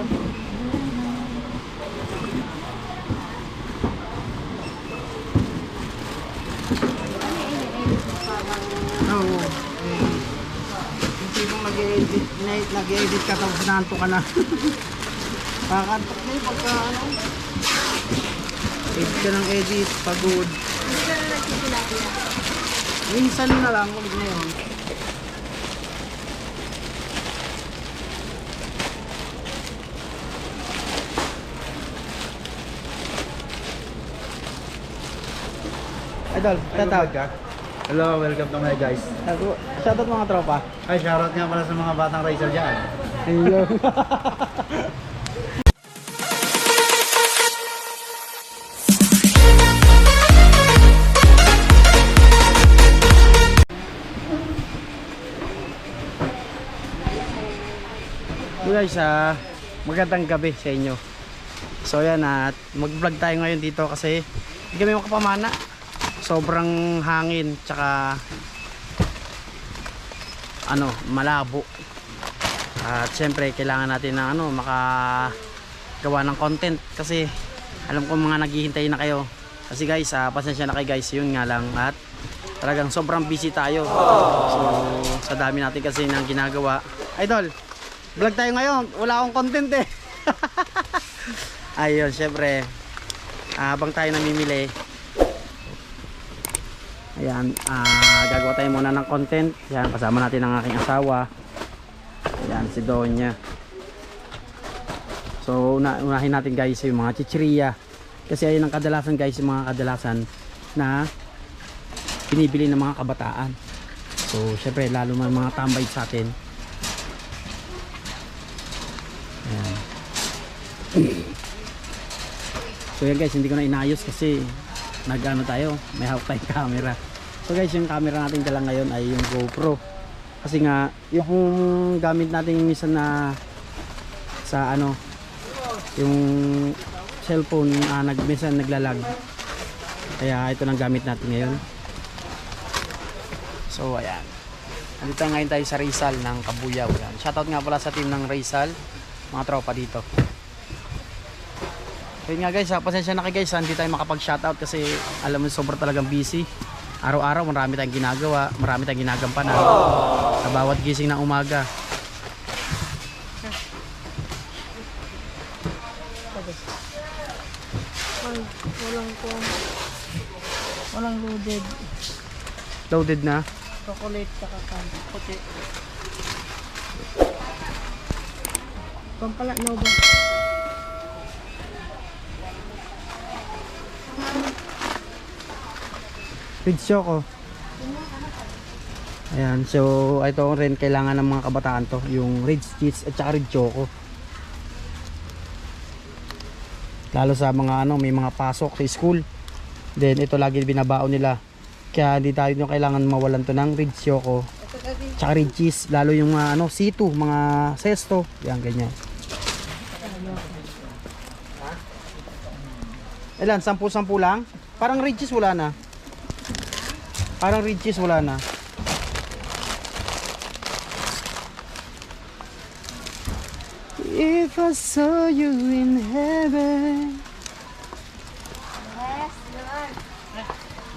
Oo. Yung tipong nag-edit ka tapos nanto ka na. Kakantok na yung pagka ano. Edit ka ng edit, pagod. Hindi ka na nagsisilapia. Minsan na lang, huwag na yun. Idol, tatawag ka? Hello, welcome to my guys. Shoutout mga tropa. Ay, shoutout nga pala sa mga batang racer dyan. Ayun. So guys, magandang gabi sa inyo. So yan, at mag-vlog tayo ngayon dito kasi hindi kami makapamana. Sobrang hangin, tsaka malabo. At syempre kailangan natin ng makagawa ng content kasi alam ko mga naghihintay na kayo. Kasi guys, pasensya na kayo guys, yun nga lang, at talagang sobrang busy tayo. So sa dami natin kasi ng ginagawa. Idol, vlog tayo ngayon, wala akong content eh. Ayun, syempre habang tayo namimili, ayan, gagawa tayo muna ng content. Ayan, kasama natin ang aking asawa. Ayan, si Donya. So unahin natin guys yung mga chichirya, kasi ayun ang kadalasan guys, yung mga kadalasan na binibili ng mga kabataan. So syempre lalo mga tambay sa atin. Ayan. So yan guys, hindi ko na inayos kasi tayo, may hawak tayong camera. So guys, yung camera natin dala ngayon ay yung GoPro. Kasi nga yung gamit natin minsan na sa yung cellphone minsan naglalag. Kaya ito nang gamit natin ngayon. So ayan. Nandito ngayon tayo sa Rizal ng Kabuyaw. Ayan. Shoutout nga pala sa team ng Rizal, mga tropa dito. So yun nga guys, pasensya na kayo guys, hindi tayo makapag-shoutout kasi alam mo sobrang talagang busy. Araw-araw marami tayong ginagawa, marami tayong ginagampanan sa bawat gising ng umaga. Walang loaded. Loaded na? Chocolate tsaka puti. Pampala Nova. Ridge Choco. Ayan, so ito rin kailangan ng mga kabataan to, yung Ridge Cheese at saka Ridge Choco. Lalo sa mga may mga pasok sa school. Then ito lagi binabaon nila. Kaya hindi tayo kailangan mawalan to ng Ridge Choco tsaka Ridge Cheese, lalo yung mga C2, mga sesto, yan ganyan. Ilan? 10-10 lang? Parang Ridge Cheese wala na. Parang Ridge Cheese wala na. If I saw you in heaven. Yes, Lord.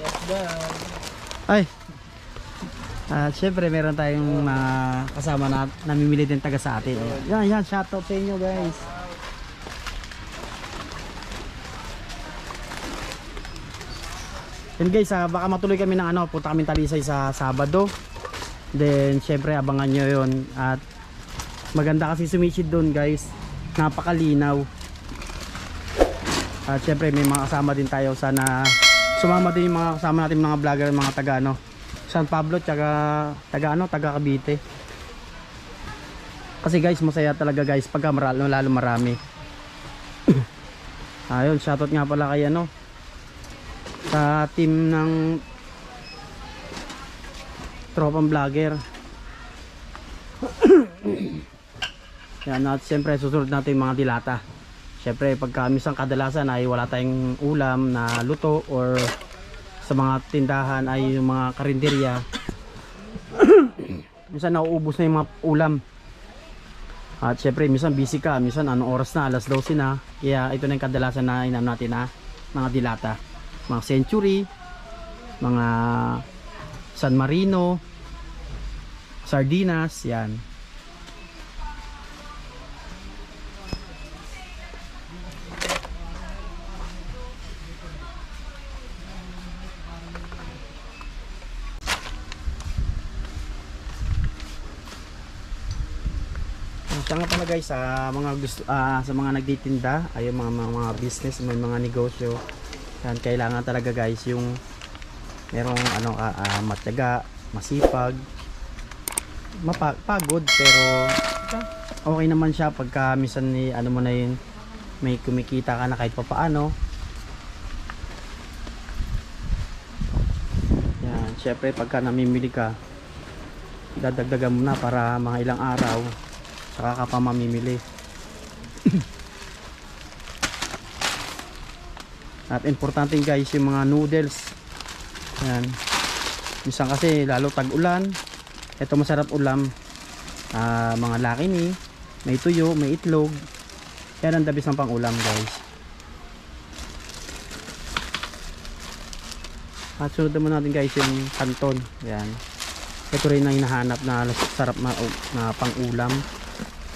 Yes, Lord. Ay. Syempre meron tayong kasama na namimili din taga sa atin. Yan, shoutout sa inyo guys. Yan guys, baka matuloy kami ng punta kami Talisay sa Sabado. Then syempre abangan nyo yun. At maganda kasi sumisid doon guys, napakalinaw. At syempre may mga kasama din tayo, sana sumama din yung mga kasama natin, mga vlogger, mga taga San Pablo tsaka taga Cavite. Kasi guys, masaya talaga guys pagka lalo marami. Ayun, shoutout nga pala kay sa team ng tropang vlogger. Yan, at siyempre susunod natin yung mga dilata. Siyempre pagka minsan kadalasan ay wala tayong ulam na luto, or sa mga tindahan ay yung mga karinderya minsan nauubos na yung mga ulam. At syempre, minsan busy ka, minsan anong oras na, alas 12 na. Kaya ito na yung kadalasan na inano natin na mga dilata. Mga Century, mga San Marino, Sardinas, yan. Siya nga pala guys, sa mga gusto sa mga nagtitinda, ay mga business, may mga negosyo. Yan, kailangan talaga guys yung merong ano matyaga, masipag, pagod pero okay naman siya pagka minsan ni ano mo na yun, may kumikita ka na kahit papaano. Yan, syempre pagka namimili ka, dadagdagan mo na para mga ilang araw saka ka pa mamimili. At importante guys yung mga noodles. Yan. Minsan kasi lalo tag-ulan, ito masarap ulam. Mga lakini, may tuyo, may itlog. Yan ang dabis ng pang ulam guys. At sunod naman natin guys yung kanton. Yan. Ito rin ang hinahanap na sarap na pang ulam.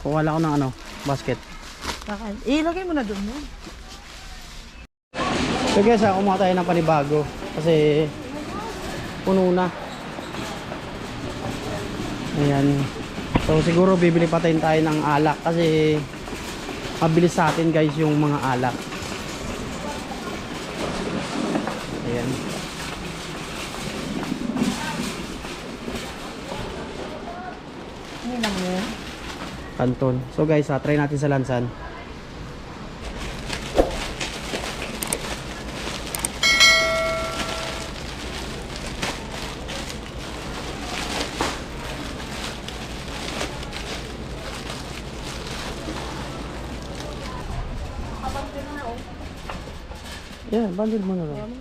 Kuwala ko ng ano, basket. Bakit? Ilagay mo na doon mo. So guys, kumuha tayo ng panibago kasi puno na. Ayan. So siguro bibili pa tayo ng alak kasi mabilis sa atin guys yung mga alak. Ayan. Ano lang yun? Kanton. So guys, try natin sa lansan. Yeah, bandil mo na lang.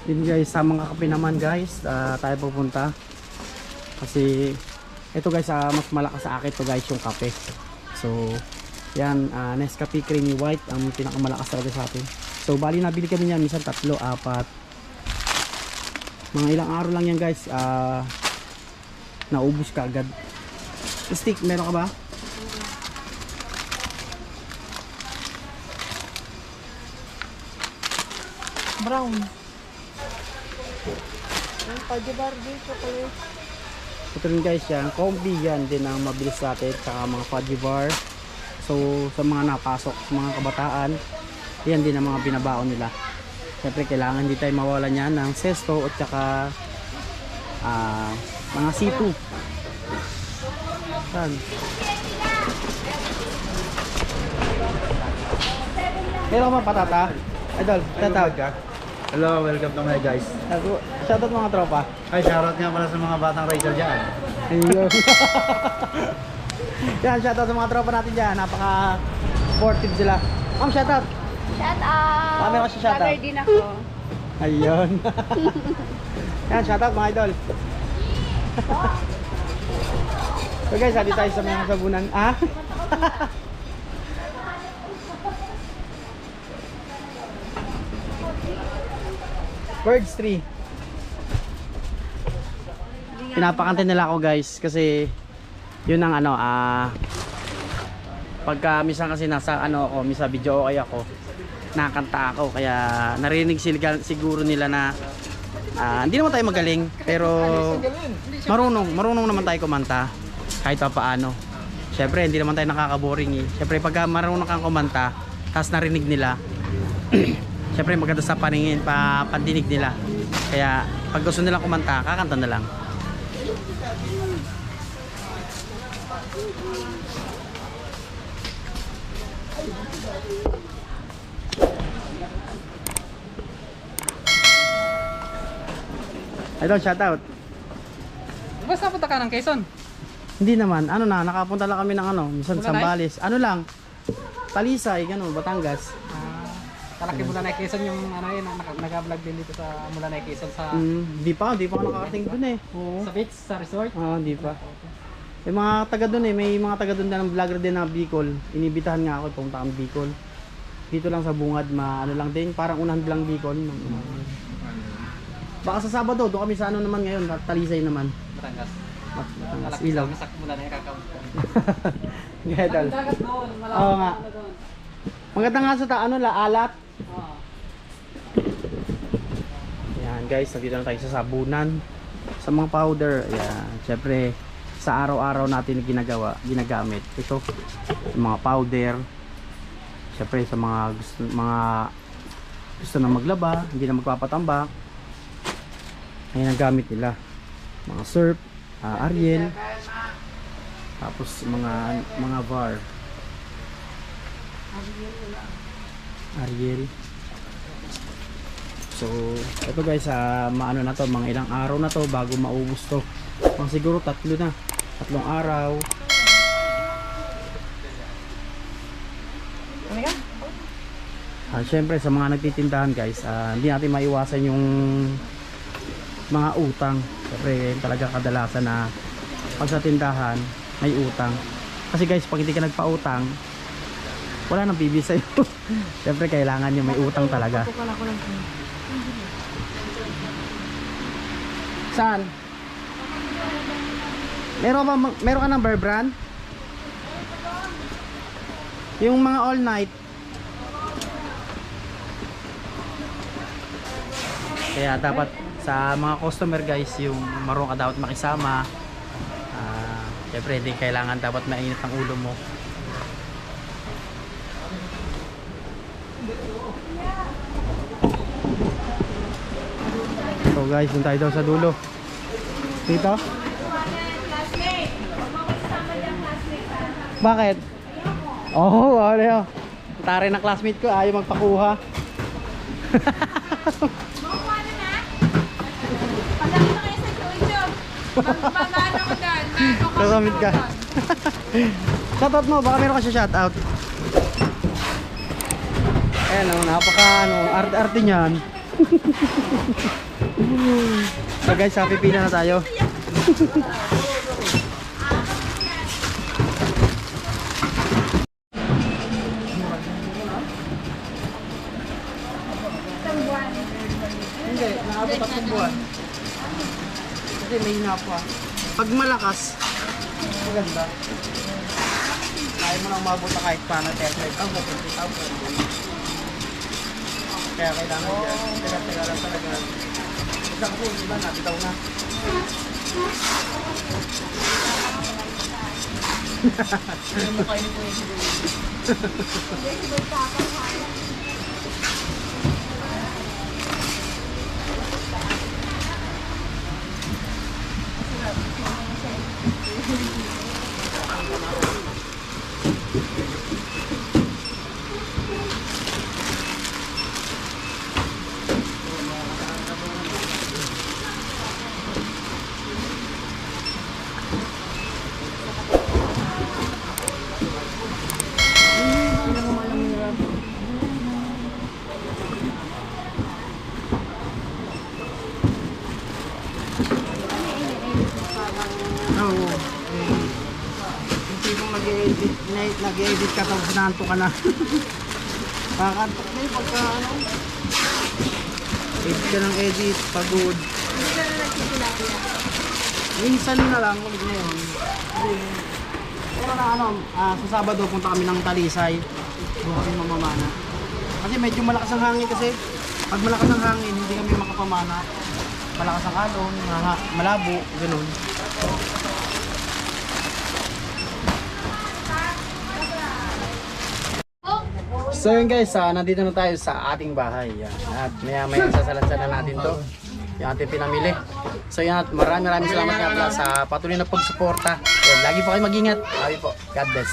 Din guys, sa mga kape naman guys, tayo pupunta. Kasi ito guys, mas malakas sa akin to guys yung kape. So, yan, Nescafe Creamy White ang pinakamalakas talaga sa atin. So, bali nabili kami niyan, minsan 3, 4. Mga ilang araw lang yan guys, naubos ka agad. Stick, meron ka ba? Brown. Ang Barbie chocolate. Ito rin guys yan, combi yan din ang mabilis sa atin, saka mga fudgy bar. So sa mga napasok, sa mga kabataan, yan din ang mga binabaon nila. Siyempre kailangan hindi tayo mawalan yan ng sesto at saka mga situ. Yan. Meron ka ba patata? Idol, tatawag ka. Hello, welcome to my guys. Shoutout mga tropa. Ay, shoutout nga pala sa mga batang racer dyan. Ayun. Yan, shoutout sa mga tropa natin dyan. Napaka supportive sila. Ma'am, shoutout. Shout out! Kami ako si shoutout. Vlogger din ako. Ayun. Yan, shoutout mga idol. So guys, hali tayo sa mga sabunan. Birds 3. Pinapakanta nila ako guys kasi yun ang ano pagka minsan kasi nasa ano ako, minsan video okay ako, nakakanta ako kaya narinig siguro nila na hindi naman tayo magaling pero marunong naman tayo kumanta kahit pa paano. Syempre hindi naman tayo nakaka-boring eh. Syempre pagka marunong kang kumanta tapos narinig nila syempre maganda sa paningin, pandinig nila. Kaya pag gusto nilang kumanta, kakanta na lang. Idol, shoutout. Basta punta ka ng Quezon. Hindi naman, ano na, nakapunta lang kami ng ano, minsan Wala Sambales. Ano lang, Talisay, gano'n, Batangas. Kalaki Mulanay Quezon yung ano yun, nag-vlog din dito sa Mulanay Quezon sa Di pa ako nakarating dun eh. Oo. sa beach, sa resort. Di pa. May mga taga dun eh, may mga taga dun na ng vlogger din na Bicol. Inibitahan nga ako, pumunta kang Bicol. Dito lang sa Bungad, ano lang din, parang unahan lang Bicol. Baka sa Sabado, doon kami sa ano naman ngayon, Talisay naman. Batangas. Batangas, Malaki Ilaw. sa Mulanay kakaunt. Gatal. Dagat doon, Oo nga. na doon. Maganda nga sa ano, Alat. Oo. Ayan guys, nandito na tayo sa sabunan. Sa mga powder, ayan. Siyempre, sa araw-araw natin ginagamit. Ito, yung mga powder. Siyempre, sa mga gusto na maglaba, hindi na magpapatambak. Ayan ang gamit nila. Mga surf, Ariel. Tapos mga bar. Ariel. So, ito guys, maano na to, mga ilang araw na to bago maubos to. Mga siguro 3 na. 3 araw. Syempre sa mga nagtitindahan guys, hindi natin maiwasan yung mga utang. Syempre talaga kadalasan na pag sa tindahan may utang. Kasi guys, pag hindi ka nagpa-utang, wala nang bibili sa'yo. Syempre kailangan nyo may utang talaga. Saan? Meron ka ng Bear Brand? Yung mga all night. Kaya dapat sa mga customer guys, yung marunong ka dapat makisama. Syempre hindi kailangan dapat mainit ang ulo mo. So guys, dun tayo daw sa dulo. Dito? Bakit? Oh, wala. Tari na classmate ko, ayaw magpakuha. Kasamit ka. Shoutout mo, baka meron ka siya shoutout. Ayan o, arte-arte niyan. So guys, pipila na tayo. Hindi, nakabot 3 buwan. Kasi may hinapa. Pag malakas, maganda. Ayaw mo nang umabot na kahit paano 10,000, 20,000. Kaya kailangan yan. Teka lang talaga. Isang po, diba? Nabitaw na. Yung mukha niyo po yung siguro. Oo. Yung tipong nag-edit ka tapos naanto ka na. Kakantok na yung pagka ano. Edit ka ng edit, pagod. Minsan na lang, ulit na yun. Pero na ano, sa Sabado punta kami ng Talisay. Doon kami mamamana. Kasi medyo malakas ang hangin kasi. Pag malakas ang hangin, hindi kami makapamana. Malakas ang alon, malabo, gano'n. So yun guys, nandito na tayo sa ating bahay. Yan. At maya sasalansan na natin to. Yung ating pinamili. So yan, maraming salamat nga pala sa patuloy na pagsuporta. Yan, lagi po kayo mag-ingat. Lagi po. God bless.